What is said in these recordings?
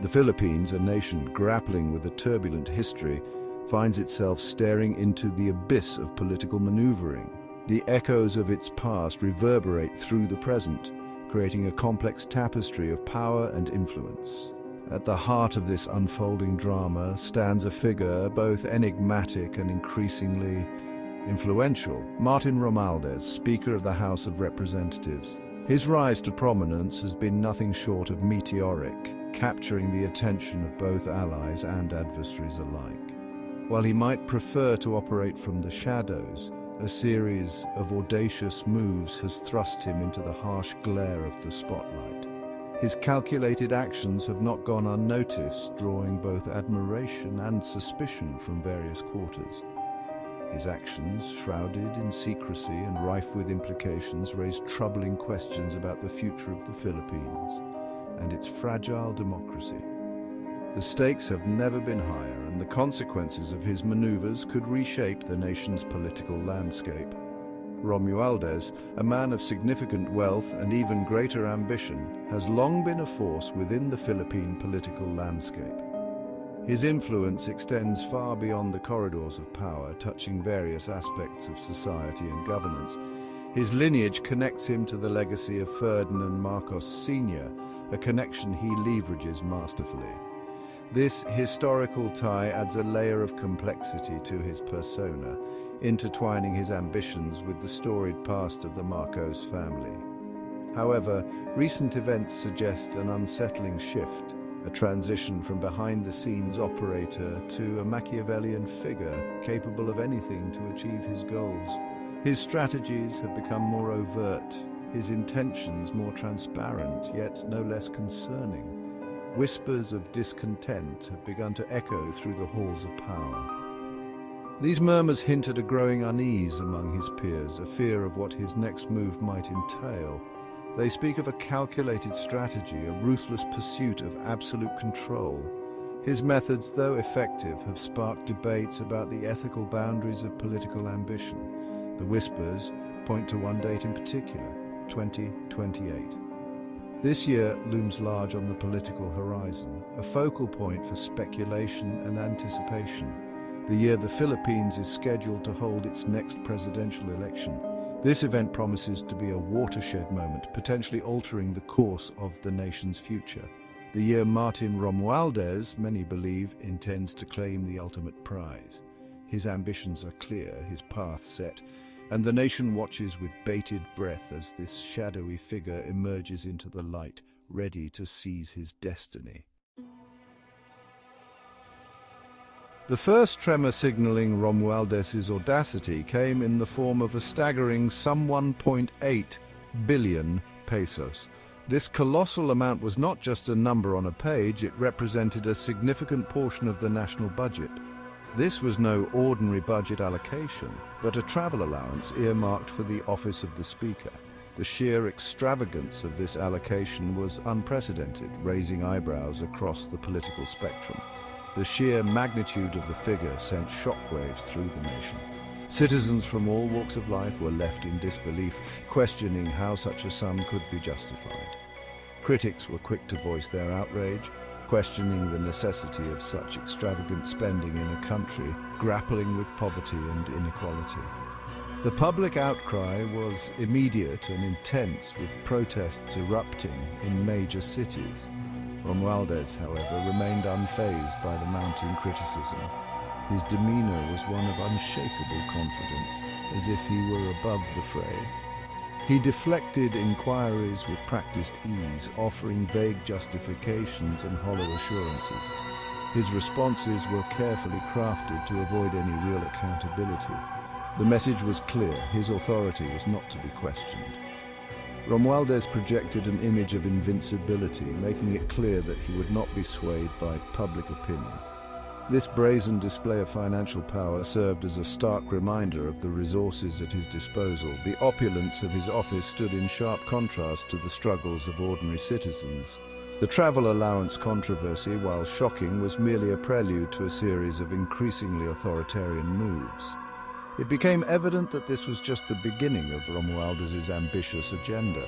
The Philippines, a nation grappling with a turbulent history, finds itself staring into the abyss of political maneuvering. The echoes of its past reverberate through the present, creating a complex tapestry of power and influence. At the heart of this unfolding drama stands a figure both enigmatic and increasingly influential: Martin Romualdez, Speaker of the House of Representatives. His rise to prominence has been nothing short of meteoric, capturing the attention of both allies and adversaries alike. While he might prefer to operate from the shadows, a series of audacious moves has thrust him into the harsh glare of the spotlight. His calculated actions have not gone unnoticed, drawing both admiration and suspicion from various quarters. His actions, shrouded in secrecy and rife with implications, raise troubling questions about the future of the Philippines and its fragile democracy. The stakes have never been higher, and the consequences of his maneuvers could reshape the nation's political landscape. Romualdez, a man of significant wealth and even greater ambition, has long been a force within the Philippine political landscape. His influence extends far beyond the corridors of power, touching various aspects of society and governance. His lineage connects him to the legacy of Ferdinand Marcos Sr., a connection he leverages masterfully. This historical tie adds a layer of complexity to his persona, intertwining his ambitions with the storied past of the Marcos family. However, recent events suggest an unsettling shift, a transition from behind-the-scenes operator to a Machiavellian figure capable of anything to achieve his goals. His strategies have become more overt, his intentions more transparent, yet no less concerning. Whispers of discontent have begun to echo through the halls of power. These murmurs hint at a growing unease among his peers, a fear of what his next move might entail. They speak of a calculated strategy, a ruthless pursuit of absolute control. His methods, though effective, have sparked debates about the ethical boundaries of political ambition. The whispers point to one date in particular, 2028. This year looms large on the political horizon, a focal point for speculation and anticipation. The year the Philippines is scheduled to hold its next presidential election. This event promises to be a watershed moment, potentially altering the course of the nation's future. The year Martin Romualdez, many believe, intends to claim the ultimate prize. His ambitions are clear, his path set, and the nation watches with bated breath as this shadowy figure emerges into the light, ready to seize his destiny. The first tremor signaling Romualdez's audacity came in the form of a staggering some 1.8 billion pesos. This colossal amount was not just a number on a page, it represented a significant portion of the national budget. This was no ordinary budget allocation, but a travel allowance earmarked for the office of the Speaker. The sheer extravagance of this allocation was unprecedented, raising eyebrows across the political spectrum. The sheer magnitude of the figure sent shockwaves through the nation. Citizens from all walks of life were left in disbelief, questioning how such a sum could be justified. Critics were quick to voice their outrage, questioning the necessity of such extravagant spending in a country grappling with poverty and inequality. The public outcry was immediate and intense, with protests erupting in major cities. Romualdez, however, remained unfazed by the mounting criticism. His demeanor was one of unshakable confidence, as if he were above the fray. He deflected inquiries with practiced ease, offering vague justifications and hollow assurances. His responses were carefully crafted to avoid any real accountability. The message was clear: his authority was not to be questioned. Romualdez projected an image of invincibility, making it clear that he would not be swayed by public opinion. This brazen display of financial power served as a stark reminder of the resources at his disposal. The opulence of his office stood in sharp contrast to the struggles of ordinary citizens. The travel allowance controversy, while shocking, was merely a prelude to a series of increasingly authoritarian moves. It became evident that this was just the beginning of Romualdez's ambitious agenda.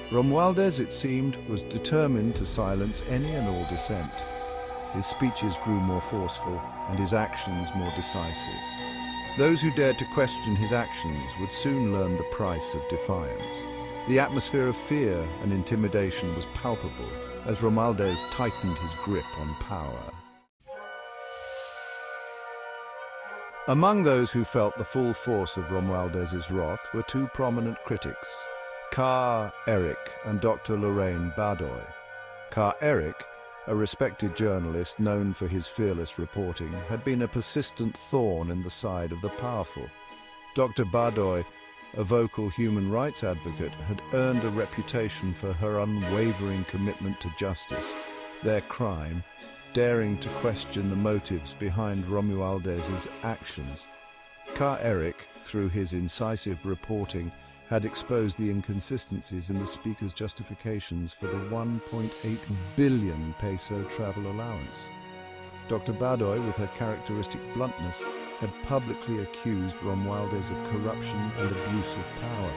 Romualdez, it seemed, was determined to silence any and all dissent. His speeches grew more forceful and his actions more decisive. Those who dared to question his actions would soon learn the price of defiance. The atmosphere of fear and intimidation was palpable as Romualdez tightened his grip on power. Among those who felt the full force of Romualdez's wrath were two prominent critics, Ka Eric and Dr. Lorraine Badoy. Ka Eric, a respected journalist known for his fearless reporting, had been a persistent thorn in the side of the powerful. Dr. Badoy, a vocal human rights advocate, had earned a reputation for her unwavering commitment to justice. Their crime, daring to question the motives behind Romualdez's actions. Ka Eric, through his incisive reporting, had exposed the inconsistencies in the speaker's justifications for the 1.8 billion peso travel allowance. Dr. Badoy, with her characteristic bluntness, had publicly accused Romualdez of corruption and abuse of power.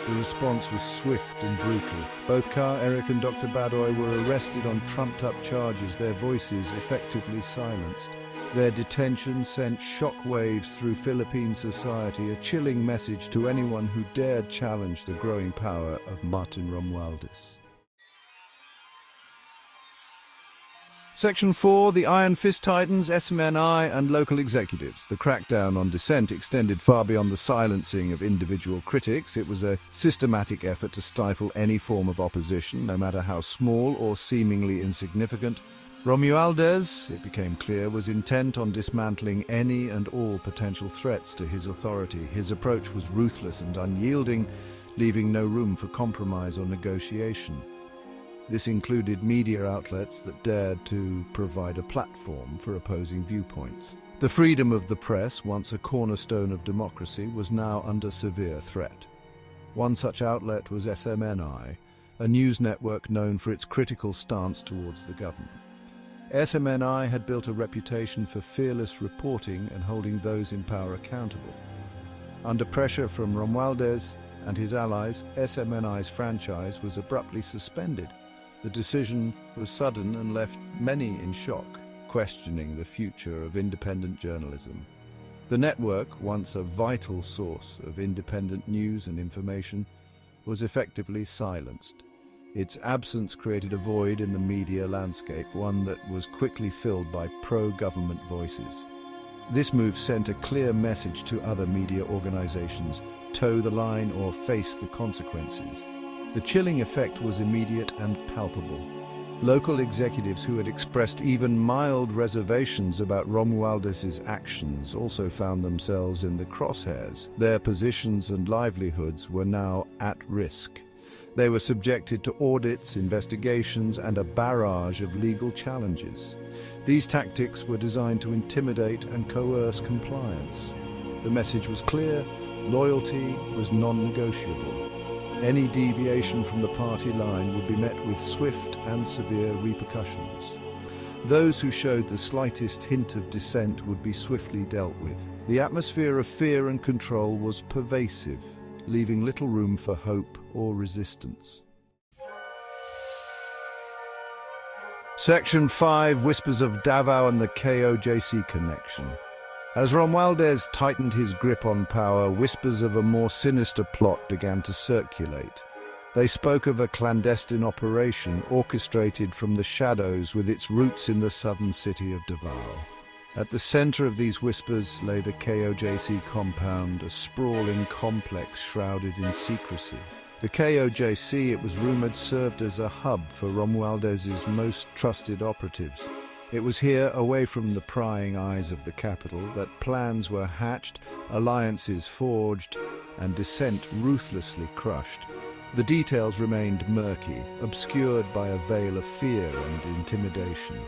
The response was swift and brutal. Both Ka Eric and Dr. Badoy were arrested on trumped-up charges, their voices effectively silenced. Their detention sent shockwaves through Philippine society, a chilling message to anyone who dared challenge the growing power of Martin Romualdez. Section 4, the Iron Fist Titans, SMNI and local executives. The crackdown on dissent extended far beyond the silencing of individual critics. It was a systematic effort to stifle any form of opposition, no matter how small or seemingly insignificant. Romualdez, it became clear, was intent on dismantling any and all potential threats to his authority. His approach was ruthless and unyielding, leaving no room for compromise or negotiation. This included media outlets that dared to provide a platform for opposing viewpoints. The freedom of the press, once a cornerstone of democracy, was now under severe threat. One such outlet was SMNI, a news network known for its critical stance towards the government. SMNI had built a reputation for fearless reporting and holding those in power accountable. Under pressure from Romualdez and his allies, SMNI's franchise was abruptly suspended. The decision was sudden and left many in shock, questioning the future of independent journalism. The network, once a vital source of independent news and information, was effectively silenced. Its absence created a void in the media landscape, one that was quickly filled by pro-government voices. This move sent a clear message to other media organizations: toe the line or face the consequences. The chilling effect was immediate and palpable. Local executives who had expressed even mild reservations about Romualdez's actions also found themselves in the crosshairs. Their positions and livelihoods were now at risk. They were subjected to audits, investigations, and a barrage of legal challenges. These tactics were designed to intimidate and coerce compliance. The message was clear: loyalty was non-negotiable. Any deviation from the party line would be met with swift and severe repercussions. Those who showed the slightest hint of dissent would be swiftly dealt with. The atmosphere of fear and control was pervasive, leaving little room for hope or resistance. Section 5, Whispers of Davao and the KOJC Connection. As Romualdez tightened his grip on power, whispers of a more sinister plot began to circulate. They spoke of a clandestine operation orchestrated from the shadows with its roots in the southern city of Davao. At the center of these whispers lay the KOJC compound, a sprawling complex shrouded in secrecy. The KOJC, it was rumored, served as a hub for Romualdez's most trusted operatives. It was here, away from the prying eyes of the capital, that plans were hatched, alliances forged, and dissent ruthlessly crushed. The details remained murky, obscured by a veil of fear and intimidation.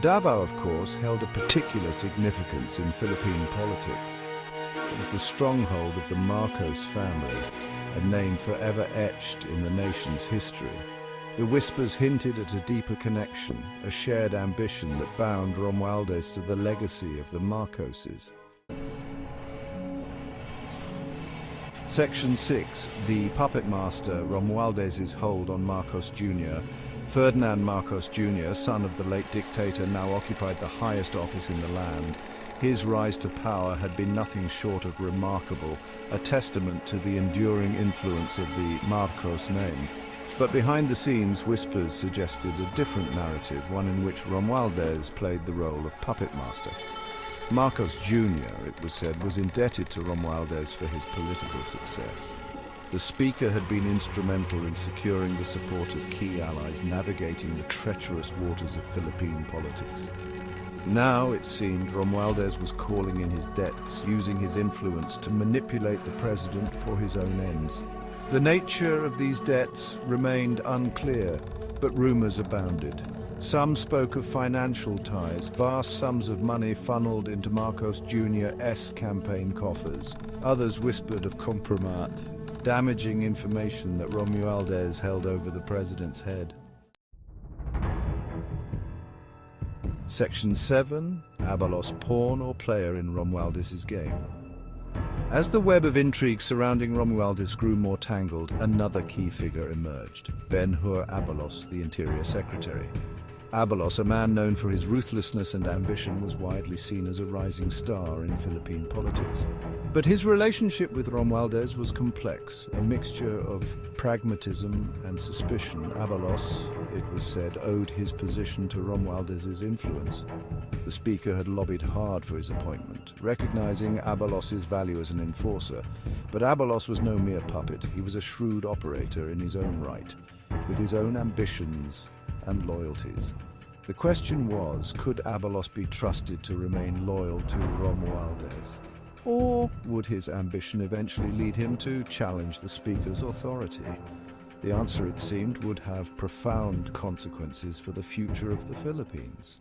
Davao, of course, held a particular significance in Philippine politics. It was the stronghold of the Marcos family, a name forever etched in the nation's history. The whispers hinted at a deeper connection, a shared ambition that bound Romualdez to the legacy of the Marcoses. Section 6. The puppet master Romualdez's hold on Marcos Jr. Ferdinand Marcos Jr., son of the late dictator, now occupied the highest office in the land. His rise to power had been nothing short of remarkable, a testament to the enduring influence of the Marcos name. But behind the scenes, whispers suggested a different narrative, one in which Romualdez played the role of puppet master. Marcos Jr., it was said, was indebted to Romualdez for his political success. The speaker had been instrumental in securing the support of key allies navigating the treacherous waters of Philippine politics. Now, it seemed, Romualdez was calling in his debts, using his influence to manipulate the president for his own ends. The nature of these debts remained unclear, but rumors abounded. Some spoke of financial ties, vast sums of money funneled into Marcos Jr.'s campaign coffers. Others whispered of compromat, damaging information that Romualdez held over the president's head. Section 7. Abalos, pawn or player in Romualdez's game. As the web of intrigue surrounding Romualdez grew more tangled, another key figure emerged: Ben-Hur Abalos, the Interior Secretary. Abalos, a man known for his ruthlessness and ambition, was widely seen as a rising star in Philippine politics. But his relationship with Romualdez was complex, a mixture of pragmatism and suspicion. Abalos, it was said, owed his position to Romualdez's influence. The speaker had lobbied hard for his appointment, recognizing Abalos's value as an enforcer. But Abalos was no mere puppet. He was a shrewd operator in his own right, with his own ambitions and loyalties. The question was, could Abalos be trusted to remain loyal to Romualdez? Or would his ambition eventually lead him to challenge the speaker's authority? The answer, it seemed, would have profound consequences for the future of the Philippines.